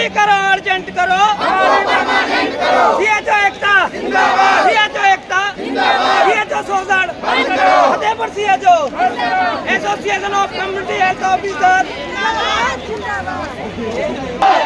अभी करो, अर्जेंट करो, सीएचओ एकता, सीएचओ एकता, सीएचओ शोषण, Fatehpur CHO, association of community health officer,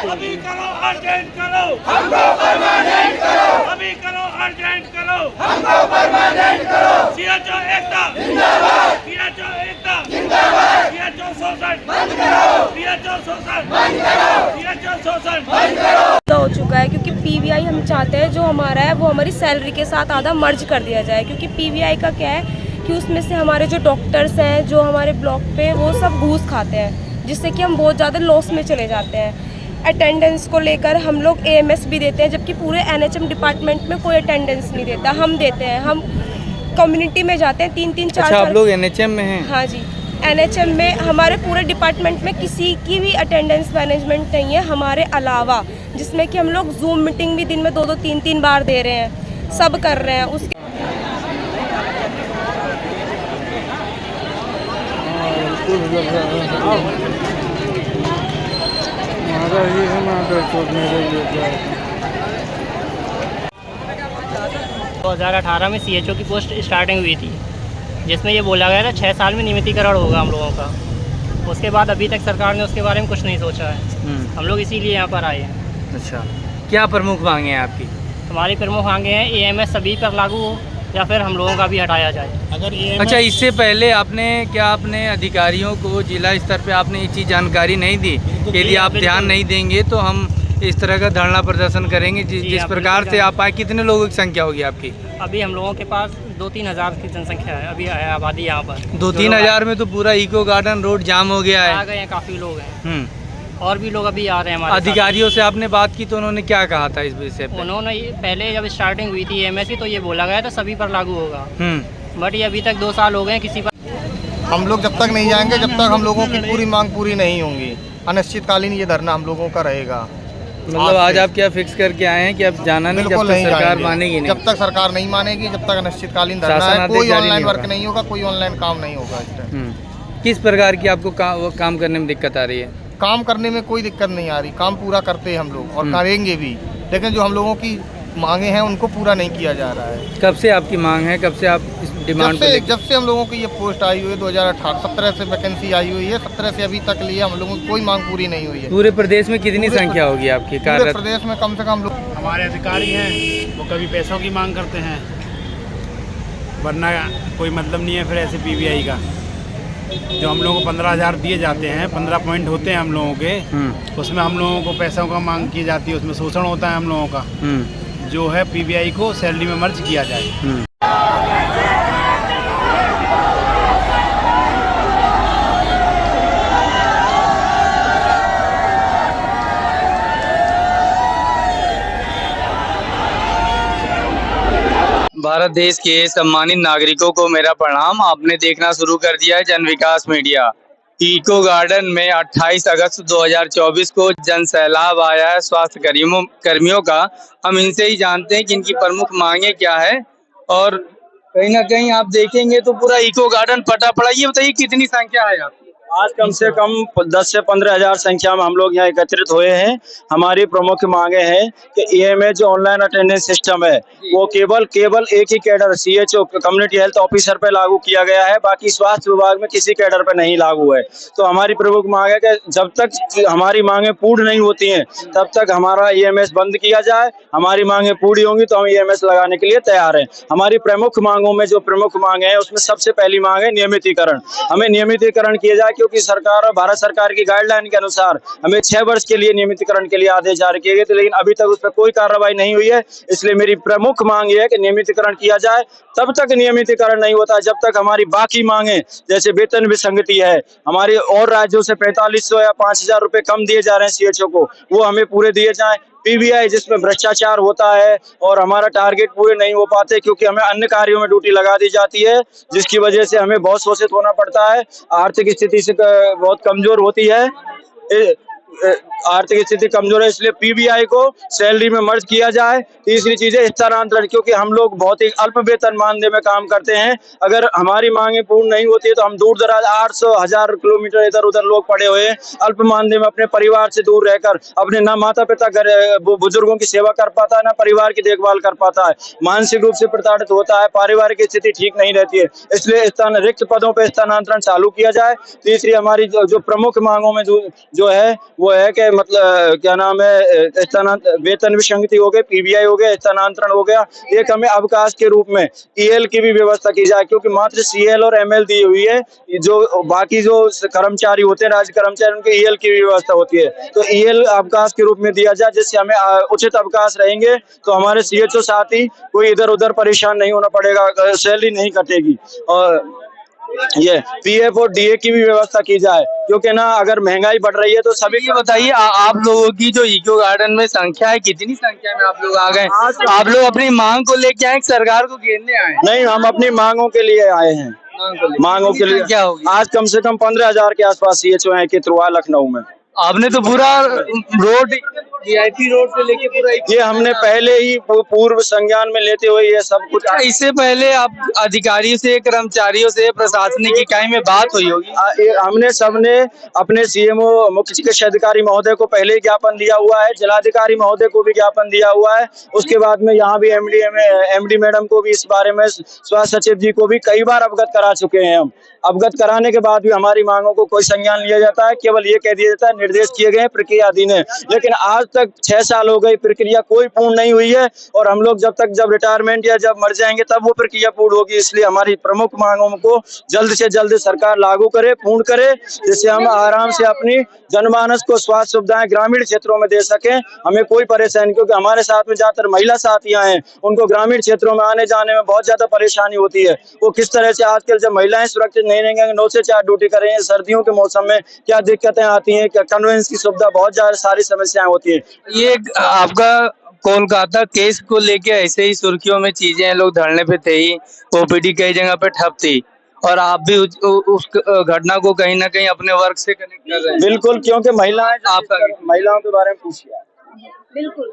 अभी करो, अर्जेंट करो, हमको परमानेंट करो, अभी करो, अर्जेंट करो, हमको परमानेंट करो, सीएचओ एकता, जिंदाबाद, सीएचओ एकता, जिंदाबाद, सीएचओ शोषण, बंद करो, सीएचओ शोषण, बंद करो, सीएचओ शोषण, बंद करो। हो चुका है क्योंकि पीवीआई हम चाहते हैं जो हमारा है वो हमारी सैलरी के साथ आधा मर्ज कर दिया जाए, क्योंकि पीवीआई का क्या है कि उसमें से हमारे जो डॉक्टर्स हैं जो हमारे ब्लॉक पे वो सब घूस खाते हैं, जिससे कि हम बहुत ज़्यादा लॉस में चले जाते हैं। अटेंडेंस को लेकर हम लोग एएमएस भी देते हैं, जबकि पूरे एनएचएम डिपार्टमेंट में कोई अटेंडेंस नहीं देता, हम देते हैं। हम कम्युनिटी में जाते हैं 3-3 4-4। अच्छा, आप लोग एनएचएम में हैं? हाँ जी, एनएचएम में हमारे पूरे डिपार्टमेंट में किसी की भी अटेंडेंस मैनेजमेंट नहीं है हमारे अलावा, जिसमें कि हम लोग जूम मीटिंग भी दिन में 2-2 3-3 बार दे रहे हैं, सब कर रहे हैं। उसके तो 2018 में सीएचओ की पोस्ट स्टार्टिंग हुई थी, जिसमें ये बोला गया था 6 साल में नियमितीकरण होगा हम लोगों का। उसके बाद अभी तक सरकार ने उसके बारे में कुछ नहीं सोचा है। हम लोग इसीलिए यहाँ पर आए हैं। अच्छा, क्या प्रमुख मांगे हैं आपकी? हमारी प्रमुख मांगे हैं एएमएस सभी पर लागू हो या फिर हम लोगों का भी हटाया जाए। अगर अच्छा, इससे पहले आपने अधिकारियों को जिला स्तर पे आपने ये चीज़ जानकारी नहीं दी? यदि आप ध्यान नहीं देंगे तो हम इस तरह का धरना प्रदर्शन करेंगे जिस प्रकार से आप आए। कितने लोगों की संख्या होगी आपकी? अभी हम लोगों के पास 2-3 हज़ार की जनसंख्या है अभी आबादी यहाँ पर। 2-3 हज़ार में तो पूरा इको गार्डन रोड जाम हो गया आ है। गए हैं, काफ़ी लोग हैं और भी लोग अभी आ रहे हैं हमारे अधिकारियों से आपने बात की तो उन्होंने क्या कहा था इस विषय पे? उन्होंने पहले जब स्टार्टिंग हुई थी एएमएस की तो ये बोला गया था सभी पर लागू होगा, बट ये अभी तक 2 साल हो गए किसी पर। हम लोग जब तक नहीं जाएंगे जब तक हम लोगों की पूरी मांग पूरी नहीं होंगी, अनिश्चितकालीन ये धरना हम लोगों का रहेगा। मतलब आज आप क्या फिक्स करके आए हैं कि अब जाना नहीं जब तक सरकार मानेगी नहीं? जब तक सरकार नहीं मानेगी, जब तक अनिश्चितकालीन धरना है। कोई ऑनलाइन वर्क नहीं होगा, कोई ऑनलाइन काम नहीं होगा इस टाइम। किस प्रकार की आपको काम करने में दिक्कत आ रही है? काम करने में कोई दिक्कत नहीं आ रही, काम पूरा करते हैं हम लोग और करेंगे भी, लेकिन जो हम लोगों की मांगे हैं उनको पूरा नहीं किया जा रहा है। कब से आपकी मांग है? कब से आप इस डिमांड को जब से हम लोगों की ये पोस्ट आई हुई है 2017 से वैकेंसी आई हुई है, 17 से अभी तक लिए हम लोगों की कोई मांग पूरी नहीं हुई है। पूरे प्रदेश में कितनी संख्या होगी आपकी? पूरे प्रदेश में कम से कम लोग, हमारे अधिकारी हैं वो कभी पैसों की मांग करते हैं, वरना कोई मतलब नहीं है फिर ऐसे पीवीआई का। जो हम लोगों को 15,000 दिए जाते हैं, 15 पॉइंट होते हैं हम लोगों के, उसमें हम लोगों को पैसों का मांग की जाती है, उसमें शोषण होता है हम लोगों का। जो है पीवीआई को सैलरी में मर्ज किया जाए। भारत देश के सम्मानित नागरिकों को मेरा प्रणाम। आपने देखना शुरू कर दिया है जन विकास मीडिया। इको गार्डन में 28 अगस्त 2024 को जन सैलाब आया है स्वास्थ्य कर्मियों का। हम इनसे ही जानते हैं कि इनकी प्रमुख मांगे क्या है, और कहीं ना कहीं आप देखेंगे तो पूरा इको गार्डन पटा पड़ा। ये बताइए कितनी संख्या है आपकी? आज कम से कम 10 से 15 हज़ार संख्या में हम लोग यहाँ एकत्रित हुए हैं। हमारी प्रमुख मांगे हैं कि एएमएस जो ऑनलाइन अटेंडेंस सिस्टम है वो केवल एक ही cadre CHO community health officer पे लागू किया गया है, बाकी स्वास्थ्य विभाग में किसी कैडर पे नहीं लागू है। तो हमारी प्रमुख मांग है कि जब तक हमारी मांगे पूर्ण नहीं होती हैं तब तक हमारा एएमएस बंद किया जाए। हमारी मांगे पूरी होंगी तो हम एएमएस लगाने के लिए तैयार हैं। हमारी प्रमुख मांगों में जो प्रमुख मांगे हैं उसमें सबसे पहली मांग है नियमितीकरण। हमें नियमितीकरण किया जाए, क्योंकि सरकार, भारत सरकार की गाइडलाइन के अनुसार हमें 6 वर्ष के लिए नियमितीकरण के लिए आदेश जारी किए गए थे, लेकिन अभी तक उस पर कोई कार्रवाई नहीं हुई है। इसलिए मेरी प्रमुख मांग ये है कि नियमितीकरण किया जाए। तब तक नियमितीकरण नहीं होता जब तक हमारी बाकी मांगे, जैसे वेतन विसंगति है, हमारे और राज्यों से 4500 या 5000 रुपए कम दिए जा रहे हैं सीएचओ को, वो हमें पूरे दिए जाएं। पीवीआई जिसमें भ्रष्टाचार होता है और हमारा टारगेट पूरे नहीं हो पाते क्योंकि हमें अन्य कार्यों में ड्यूटी लगा दी जाती है, जिसकी वजह से हमें बहुत शोषित होना पड़ता है। आर्थिक स्थिति से बहुत कमजोर होती है। आर्थिक स्थिति कमजोर है, इसलिए पीबीआई को सैलरी में मर्ज किया जाए। तीसरी चीज है स्थानांतरण, क्योंकि हम लोग बहुत ही अल्प वेतन मानदेय में काम करते हैं। अगर हमारी मांगे पूर्ण नहीं होती है तो हम दूर दराज 800,000 किलोमीटर इधर उधर लोग पड़े हुए हैं, अल्प मानदेय में अपने परिवार से दूर रहकर अपने ना माता पिता बुजुर्गों की सेवा कर पाता है, ना परिवार की देखभाल कर पाता है, मानसिक रूप से प्रताड़ित होता है, पारिवारिक स्थिति ठीक नहीं रहती है। इसलिए रिक्त पदों पर स्थानांतरण चालू किया जाए। तीसरी हमारी जो प्रमुख मांगों में जो है वो है कि मतलब क्या नाम है, वेतन विसंगति हो गई, पीबीआई हो गया, स्थानांतरण हो गया। एक हमें अवकाश के रूप में ईएल की भी व्यवस्था की जाए, क्योंकि मात्र सीएल और एमएल दी हुई है, जो बाकी जो कर्मचारी होते हैं, राज्य कर्मचारी, उनके ईएल की भी व्यवस्था होती है। तो ईएल अवकाश के रूप में दिया जाए, जिससे हमें उचित अवकाश रहेंगे तो हमारे सीएचओ साथी कोई इधर उधर परेशान नहीं होना पड़ेगा, सैलरी नहीं कटेगी। और ये पीएफ और डीए की भी व्यवस्था की जाए, क्योंकि ना अगर महंगाई बढ़ रही है तो सभी। ये बताइए आप लोगों की जो इको गार्डन में संख्या है, कितनी संख्या में आप लोग आ गए? आप लोग अपनी मांग को लेके आए, सरकार को घेरने आए? नहीं, हम अपनी मांगों के लिए आए हैं। मांगों के लिए क्या होगी? आज कम से कम 15,000 के आसपास सीएचओ हैं कितरुआ लखनऊ में। आपने तो पूरा रोड वीआईपी रोड से लेके पूरा ये हमने पहले ही पूर्व संज्ञान में लेते हुए ये सब कुछ। इससे पहले आप अधिकारियों से, कर्मचारियों से, प्रशासनिक इकाई में बात हुई होगी? हमने सबने अपने सीएमओ मुख्य चिकित्सा अधिकारी महोदय को पहले ही ज्ञापन दिया हुआ है, जिलाधिकारी महोदय को भी ज्ञापन दिया हुआ है। उसके बाद में यहाँ भी एमडी मैडम को भी इस बारे में, स्वास्थ्य सचिव जी को भी कई बार अवगत करा चुके हैं। हम अवगत कराने के बाद भी हमारी मांगों को कोई संज्ञान लिया जाता है, केवल ये कह दिया जाता है निर्देश किए गए, प्रक्रिया अधीन है। लेकिन आज तक 6 साल हो गई, प्रक्रिया कोई पूर्ण नहीं हुई है। और हम लोग जब रिटायरमेंट या जब मर जाएंगे तब वो प्रक्रिया पूर्ण होगी। इसलिए हमारी प्रमुख मांगों को जल्द से जल्द सरकार लागू करे, पूर्ण करे, जिससे हम आराम से अपनी जनमानस को स्वास्थ्य सुविधाएं ग्रामीण क्षेत्रों में दे सकें। हमें कोई परेशानी, क्योंकि हमारे साथ में ज्यादातर महिला साथियां हैं, उनको ग्रामीण क्षेत्रों में आने जाने में बहुत ज्यादा परेशानी होती है। वो किस तरह से आजकल जब महिलाएं सुरक्षित नहीं रहेंगे, 9 से 4 ड्यूटी करेंगे, सर्दियों के मौसम में क्या दिक्कतें आती हैं, क्या कन्वेंस की सुविधा, बहुत ज्यादा सारी समस्याएं होती है। ये आपका कोलकाता केस को लेके ऐसे ही सुर्खियों में चीजें, लोग धरने पे थे ही, ओपीडी कई जगह पे ठप थी, और आप भी उस घटना को कहीं ना कहीं अपने वर्क से कनेक्ट कर रहे हैं। बिल्कुल, क्योंकि महिलाओं के बारे में पूछिए। बिल्कुल,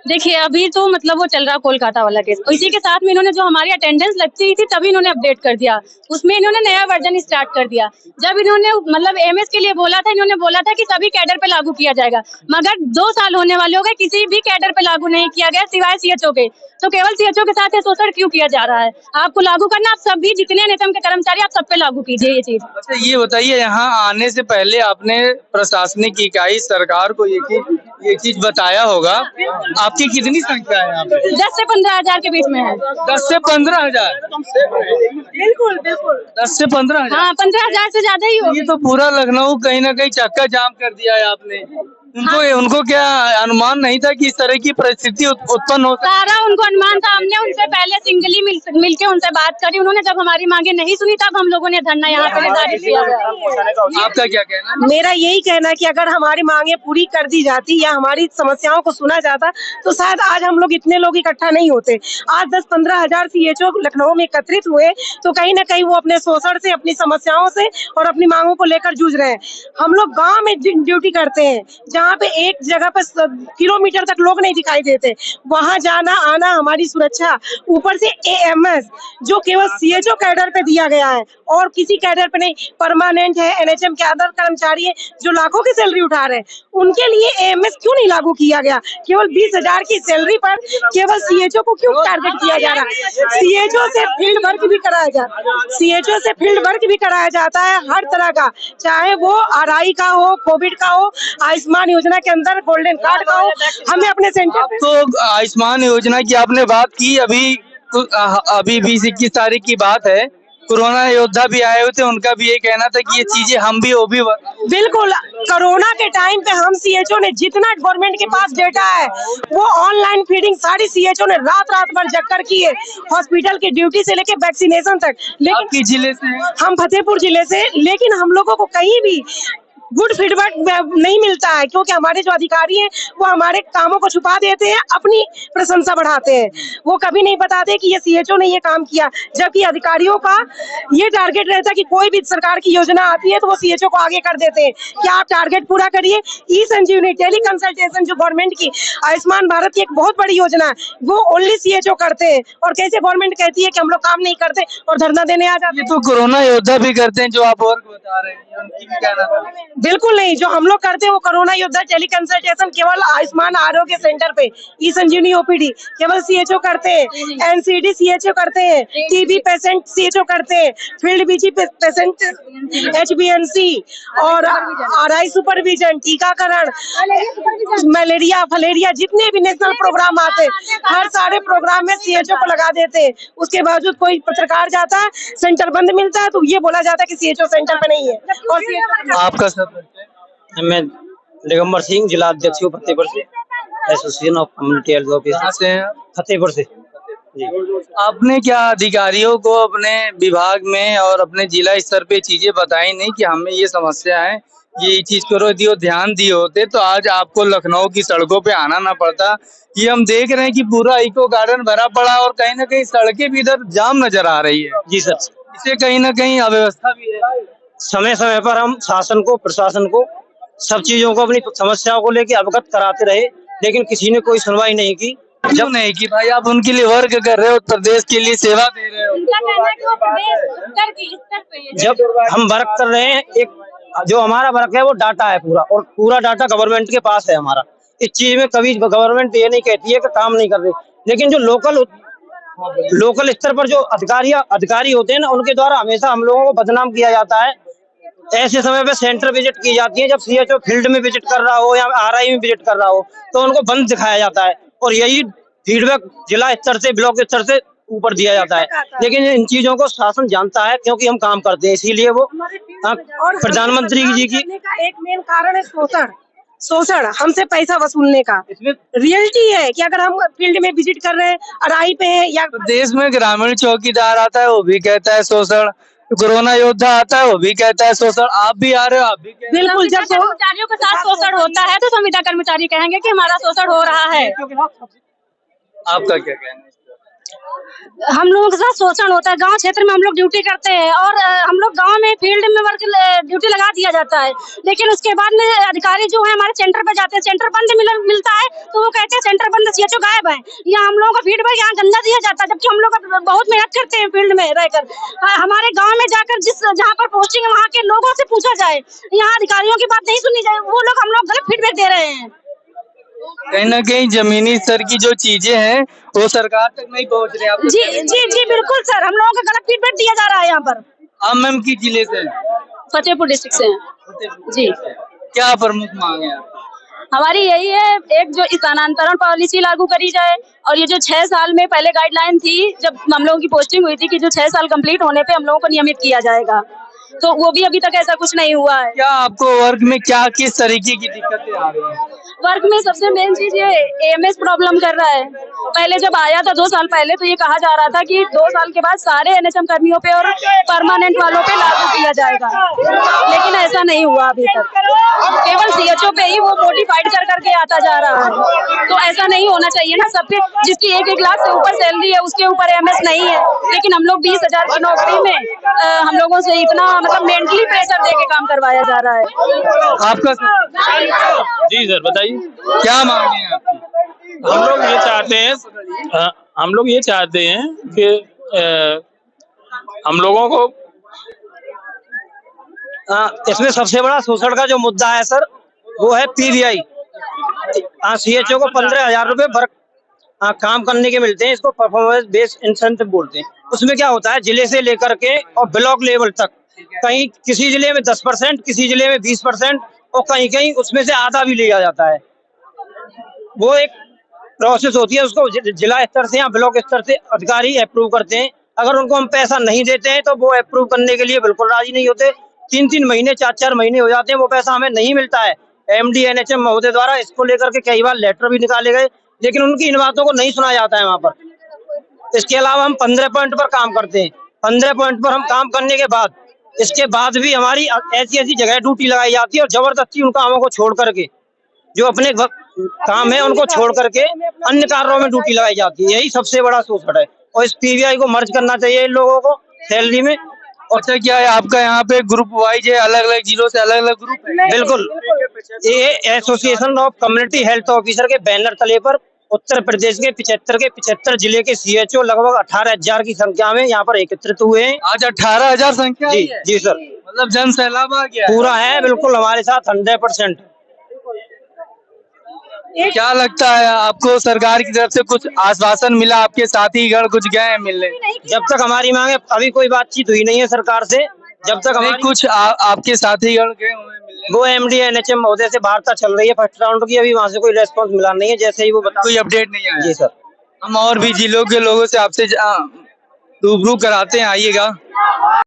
देखिए अभी तो मतलब वो चल रहा कोलकाता वाला केस, इसी के साथ में इन्होंने जो हमारी अटेंडेंस लगती थी तभी इन्होंने अपडेट कर दिया, उसमें इन्होंने नया वर्जन स्टार्ट कर दिया। जब इन्होंने मतलब एमएस के लिए बोला था, इन्होंने बोला था कि सभी कैडर पे लागू किया जाएगा, मगर 2 साल होने वाले हो गए, किसी भी कैडर पे लागू नहीं किया गया सिवाय सीएचओ के। तो केवल सीएचओ के साथ शोषण क्यों किया जा रहा है? आपको लागू करना, आप सभी जितने निगम के कर्मचारी, आप सब पे लागू कीजिए ये चीज। अच्छा, ये बताइए, यहाँ आने से पहले आपने प्रशासनिक इकाई, सरकार को ये चीज बताया होगा? आपकी कितनी संख्या है यहाँ पे? 10 से 15,000 के बीच में है। 10 से 15,000? बिल्कुल बिल्कुल, 10 से 15,000? हाँ, 15,000 से ज्यादा ही हो। ये तो पूरा लखनऊ कहीं ना कहीं चक्का जाम कर दिया है आपने। उनको क्या अनुमान नहीं था कि इस तरह की परिस्थिति उत्पन्न हो? सारा उनको अनुमान था। हमने उनसे पहले सिंगली मिलके उनसे बात करी, उन्होंने जब हमारी मांगे नहीं सुनी तब हम लोगों ने धरना यहाँ पे निर्धारित किया। आपका क्या कहना है? मेरा यही कहना है कि अगर हमारी मांगे पूरी कर दी जाती या हमारी समस्याओं को सुना जाता तो शायद आज हम लोग इतने लोग इकट्ठा नहीं होते। आज 10-15 हजार सीएचओ लखनऊ में एकत्रित हुए तो कहीं ना कहीं वो अपने शोषण से, अपनी समस्याओं से और अपनी मांगों को लेकर जूझ रहे हैं। हम लोग गाँव में ड्यूटी करते हैं, जहाँ पे एक जगह पर किलोमीटर तक लोग नहीं दिखाई देते, वहां जाना आना हमारी सुरक्षा, ऊपर से एएमएस जो केवल सीएचओ कैडर पे दिया गया है और किसी कैडर पे नहीं, परमानेंट है, एनएचएम के अदर कर्मचारी है जो लाखों की सैलरी उठा रहे हैं, उनके लिए एएमएस क्यों नहीं लागू किया गया? केवल 20,000 की सैलरी पर केवल सीएचओ को क्यों टारगेट किया जा रहा है? सीएचओ से फील्ड वर्क भी कराया जाता है, हर तरह का, चाहे वो आरआई का हो, कोविड का हो, आयुष्मान योजना के अंदर गोल्डन कार्ड का हो। हमें अपने सेंटर तो आयुष्मान योजना की आपने बात की, अभी 20-21 तारीख की बात है, कोरोना योद्धा भी आए हुए थे, उनका भी ये कहना था कि ये चीजें हम भी वो भी। बिल्कुल, कोरोना के टाइम पे हम सीएचओ ने जितना गवर्नमेंट के पास डेटा है वो ऑनलाइन फीडिंग सारी सीएचओ ने रात भर जगकर की है, हॉस्पिटल की ड्यूटी से लेके वैक्सीनेशन तक। लेकिन किस जिले से? हम फतेहपुर जिले से, लेकिन हम लोगों को कहीं भी गुड फीडबैक नहीं मिलता है, क्योंकि हमारे जो अधिकारी हैं वो हमारे कामों को छुपा देते हैं, अपनी प्रशंसा बढ़ाते हैं। वो कभी नहीं बताते कि ये सीएचओ ने ये काम किया, जबकि अधिकारियों का ये टारगेट रहता है कि कोई भी सरकार की योजना आती है तो वो सीएचओ को आगे कर देते हैं कि आप टारगेट पूरा करिए। ई संजीवनी टेली कंसल्टेशन जो गवर्नमेंट की आयुष्मान भारत की एक बहुत बड़ी योजना है, वो ओनली सीएचओ करते हैं। और कैसे गवर्नमेंट कहती है कि हम लोग काम नहीं करते और धरना देने आ जाते ये तो कोरोना योद्धा भी करते हैं जो आप और बता रहे हैं, उनकी भी क्या नाम है? बिल्कुल नहीं, जो हम लोग करते हैं वो कोरोना योद्धा टेली कंसल्टेशन केवल आयुष्मान आरोग्य सेंटर पे, ई संजीवनी ओपीडी केवल सीएचओ करते हैं, एनसीडी सीएचओ करते हैं, टीबी पेशेंट सीएचओ करते हैं, फील्ड बीजी पेशेंट एचबीएनसी और आरआई सुपरविजन, टीकाकरण, मलेरिया फलेरिया, जितने भी नेशनल प्रोग्राम आते हैं हर सारे प्रोग्राम में सीएचओ को लगा देते हैं। उसके बावजूद कोई पत्रकार जाता है, सेंटर बंद मिलता है तो ये बोला जाता है कि सीएचओ सेंटर पे नहीं है। और आपका सब मैं दिगंबर सिंह, जिला अध्यक्ष हूँ फतेहपुर से, association of community health officer से हैं? फतेहपुर से। आपने क्या अधिकारियों को अपने विभाग में और अपने जिला स्तर पे चीजें बताई नहीं कि हमें ये समस्या है, ये चीज करो, दियो ध्यान दिए होते तो आज आपको लखनऊ की सड़कों पे आना ना पड़ता। ये हम देख रहे हैं कि पूरा इको गार्डन भरा पड़ा और कहीं ना कहीं सड़कें भी इधर जाम नजर आ रही है। जी सर, इससे कहीं ना कहीं अव्यवस्था भी है। समय समय पर हम शासन को, प्रशासन को, सब चीजों को, अपनी समस्याओं को लेकर अवगत कराते रहे, लेकिन किसी ने कोई सुनवाई नहीं की। जब नहीं कि भाई आप उनके लिए वर्क कर रहे हो, प्रदेश के लिए सेवा दे रहे हो, उनका कहना है कि वो प्रदेश स्तर की स्तर पे है। जब हम वर्क कर रहे हैं, एक जो हमारा वर्क है वो डाटा है पूरा, और पूरा डाटा गवर्नमेंट के पास है हमारा। इस चीज में कभी गवर्नमेंट ये नहीं कहती है कि काम नहीं कर रही, लेकिन जो लोकल स्तर पर जो अधिकारी होते हैं ना, उनके द्वारा हमेशा हम लोगों को बदनाम किया जाता है। ऐसे समय पे सेंटर विजिट की जाती है, जब सीएचओ फील्ड में विजिट कर रहा हो या आरआई में विजिट कर रहा हो तो उनको बंद दिखाया जाता है, और यही फीडबैक जिला स्तर से, ब्लॉक स्तर से ऊपर दिया जाता है। लेकिन इन चीजों को शासन जानता है, क्योंकि हम काम करते हैं, इसीलिए वो प्रधानमंत्री जी की एक मेन कारण है शोषण, हमसे पैसा वसूलने का। रियलिटी है कि अगर हम फील्ड में विजिट कर रहे हैं, अराई पे हैं या देश में ग्रामीण चौकीदार आता है वो भी कहता है शोषण, कोरोना योद्धा आता है वो भी कहता है शोषण, आप भी आ रहे हो आप भी कहते हैं। बिल्कुल, जब कर्मचारियों के साथ शोषण होता है तो संविदा कर्मचारी कहेंगे कि हमारा शोषण हो रहा है। आपका क्या कहना है? हम लोगों के साथ शोषण होता है। गांव क्षेत्र में हम लोग ड्यूटी करते हैं और हम लोग गांव में फील्ड में वर्क ड्यूटी लगा दिया जाता है, लेकिन उसके बाद में अधिकारी जो है हमारे सेंटर पे जाते हैं, सेंटर बंद मिलता है तो वो कहते हैं सेंटर बंद, सीएचओ गायब है। यहाँ हम लोगों का फीडबैक यहाँ गंदा दिया जाता है, जबकि हम लोग बहुत मेहनत करते हैं फील्ड में रहकर। हमारे गाँव में जाकर जहाँ पर पोस्टिंग है वहाँ के लोगों से पूछा जाए, यहाँ अधिकारियों की बात नहीं सुनी जाए, वो लोग हम लोग गलत फीडबैक दे रहे हैं। कहीं ना कहीं जमीनी स्तर की जो चीजें हैं वो सरकार तक नहीं पहुंच रही है। जी जी जी बिल्कुल सर, हम लोगों को गलत फीडबैक दिया जा रहा है यहाँ पर। आप मैम की जिले से? फतेहपुर डिस्ट्रिक्ट से हैं। जी, क्या प्रमुख मांग है? हमारी यही है, एक जो स्थानांतरण पॉलिसी लागू करी जाए, और ये जो 6 साल में पहले गाइडलाइन थी जब हम लोगों की पोस्टिंग हुई थी कि जो 6 साल कंप्लीट होने पे हम लोगों को नियमित किया जाएगा, तो वो भी अभी तक ऐसा कुछ नहीं हुआ है। क्या आपको वर्क में क्या किस तरीके की दिक्कतें आ रही हैं? वर्क में सबसे मेन चीज ये एएमएस प्रॉब्लम कर रहा है। पहले जब आया था 2 साल पहले तो ये कहा जा रहा था कि 2 साल के बाद सारे एनएचएम कर्मियों पे और परमानेंट वालों पे लागू किया जाएगा, लेकिन ऐसा नहीं हुआ अभी तक। केवल सीएचओ पे ही वो मोडिफाइड कर करके आता जा रहा है, तो ऐसा नहीं होना चाहिए ना। सबके जिसकी 1-1 लाख से ऊपर सैलरी है उसके ऊपर एएमएस नहीं है, लेकिन हम लोग 20,000 की नौकरी में हम लोगों से इतना मतलब मेंटली प्रेशर देके काम करवाया जा रहा है। आपका? जी सर बताइए, क्या मांग है आपकी? हम लोग ये चाहते हैं कि हम लोगों को इसमें सबसे बड़ा शोषण का जो मुद्दा है सर, वो है पीवीआई। सीएचओ को 15,000 रुपए वर्क काम करने के मिलते हैं, इसको परफॉर्मेंस बेस्ड इंसेंटिव बोलते हैं। उसमें क्या होता है, जिले से लेकर के और ब्लॉक लेवल तक, कहीं किसी जिले में 10%, किसी जिले में 20% और कहीं कहीं उसमें से आधा भी लिया जाता है। वो एक प्रोसेस होती है, उसको जिला स्तर से या ब्लॉक स्तर से अधिकारी अप्रूव करते हैं। अगर उनको हम पैसा नहीं देते हैं तो वो अप्रूव करने के लिए बिल्कुल राजी नहीं होते। 3-3 महीने 4-4 महीने हो जाते हैं, वो पैसा हमें नहीं मिलता है। एमडी एनएचएम महोदय द्वारा इसको लेकर के कई बार लेटर भी निकाले गए, लेकिन उनकी इन बातों को नहीं सुना जाता है वहाँ पर। इसके अलावा हम 15 पॉइंट पर काम करते हैं। 15 पॉइंट पर हम काम करने के बाद इसके बाद भी हमारी ऐसी ऐसी जगह ड्यूटी लगाई जाती है और जबरदस्ती उन कामों को छोड़ करके जो अपने काम है उनको छोड़ करके अन्य कार्यों में ड्यूटी लगाई जाती है। यही सबसे बड़ा शोषण है और इस पीवीआई को मर्ज करना चाहिए इन लोगों को सैलरी में। अच्छा, क्या है आपका यहाँ पे ग्रुप वाइज है, अलग अलग जिलों से अलग अलग ग्रुप है? बिल्कुल, ये association of community health officer के बैनर तले पर उत्तर प्रदेश के 75 जिले के सीएचओ लगभग 18,000 की संख्या में यहाँ पर एकत्रित हुए हैं। आज 18,000 संख्या जी है? जी सर, मतलब जन सैलाब आ गया पूरा है बिल्कुल हमारे साथ 100%। क्या लगता है आपको सरकार की तरफ से कुछ आश्वासन मिला? आपके साथी गण कुछ गए हैं मिलने? जब तक हमारी मांगे अभी कोई बातचीत हुई नहीं है सरकार से। जब तक हमारी कुछ आपके साथी गण गए हुए मिलने? वो एमडी एनएचएम महोदय से वार्ता चल रही है फर्स्ट राउंड की, अभी वहाँ से कोई रेस्पॉन्स मिला नहीं है। जैसे ही वो बता कोई अपडेट नहीं आया? जी सर। हम और भी जिलों के लोगों से आपसे रूबरू कराते हैं, आइएगा।